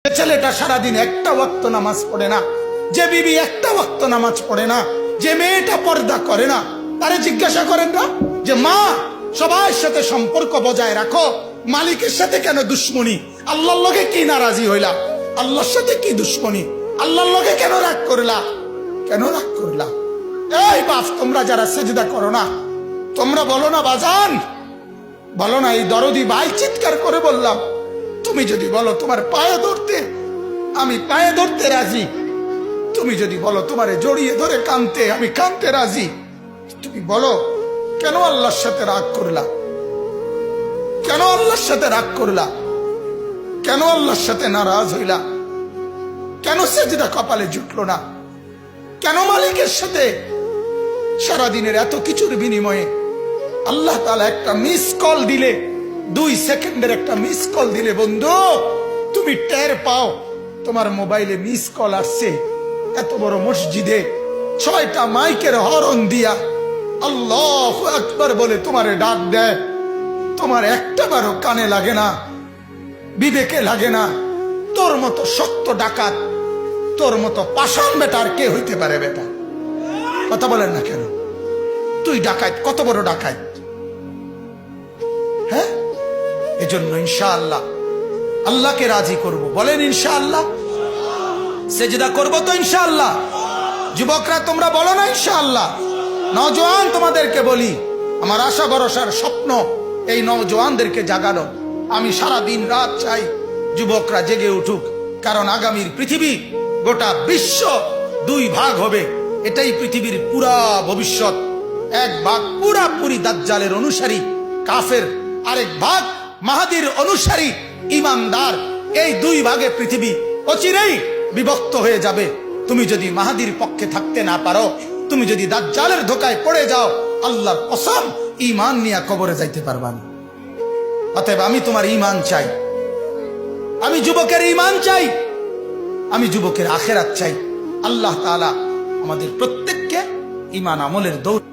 যে ছেলেটা সারাদিন একটা ওয়াক্ত নামাজ পড়ে না, যে বিবি একটা ওয়াক্ত নামাজ পড়ে না, যে মেয়েটা পর্দা করে না, তারে জিজ্ঞাসা করেন না যে মা সবার সাথে সম্পর্ক বজায় রাখো, মালিকের সাথে কেন দুশ্মনী? আল্লাহর লগে কি নারাজি হইলা? আল্লাহর সাথে কি দুশ্মনী? আল্লাহর লগে কেন রাগ করলা? কেন রাগ করলা? এই বাপ, তোমরা যারা সেজদা করো না, তোমরা বলো না বাজান, বলো না এই দরদি ভাই চিৎকার করে বললাম, তুমি যদি বলো তোমার পায়ে ধরতে, আমি পায়ে ধরতে রাজি। তুমি যদি বলো তোমারে জড়িয়ে ধরে কানতে, আমি কানতে রাজি। তুমি বলো কেন আল্লাহর সাথে রাগ করলা? কেন আল্লাহর সাথে রাগ করলা? কেন আল্লাহর সাথে নারাজ হইলা? কেন সেজদা কপালে জুটলো না? কেন মালিকের সাথে সারাদিনের এত কিছুর বিনিময়ে আল্লাহ তাআলা একটা মিস কল দিলে, 2 সেকেন্ডের একটা মিস কল দিলে বন্ধু তুমি টের পাও তোমার মোবাইলে মিস কল আসছে। এত বড় মসজিদে 6টা মাইকের হরন দিয়া আল্লাহু আকবার বলে তোমারে ডাক দেয়, তোমার একটা বারও কানে লাগে না, বিবেকে লাগে না। তোর মতো শক্ত ডাকাত, তোর মতো পাষাণ বেটার কে হইতে পারে? বেটা কথা বলেন না কেন? তুই ডাকাত, কত বড় ডাকাত। হ্যাঁ, এজন্য ইনশাআল্লাহ আল্লাহকে রাজি করব। বলেন ইনশাআল্লাহ। সেজদা করব তো ইনশাআল্লাহ। যুবকরা তোমরা বলো না ইনশাআল্লাহ। নওজোয়ান তোমাদেরকে বলি, আমার আশা ভরসার স্বপ্ন এই নওজোয়ানদেরকে জাগানো। আমি সারা দিন রাত চাই যুবকরা জেগে উঠুক, কারণ আগামীর পৃথিবী, গোটা বিশ্ব 2 ভাগ হবে। এটাই পৃথিবীর পুরা ভবিষ্যৎ। এক ভাগ পুরাপুরি দাজ্জালের অনুসারী কাফের, আরেক ভাগ মাহাদির অনুসারী ইমানদার। এই 2 ভাগে পৃথিবী অচিরেই বিভক্ত হয়ে যাবে। তুমি যদি মাহাদির পক্ষে থাকতে না পারো, তুমি যদি দাজ্জালের ধোকায় পড়ে যাও, আল্লাহর কসম ঈমান নিয়ে কবরে যাইতে পারবা না। অতএব আমি তোমার ঈমান চাই, আমি যুবকের ঈমান চাই, আমি যুবকের আখিরাত চাই। আল্লাহ তাআলা আমাদের প্রত্যেককে ঈমান আমলের দৌড়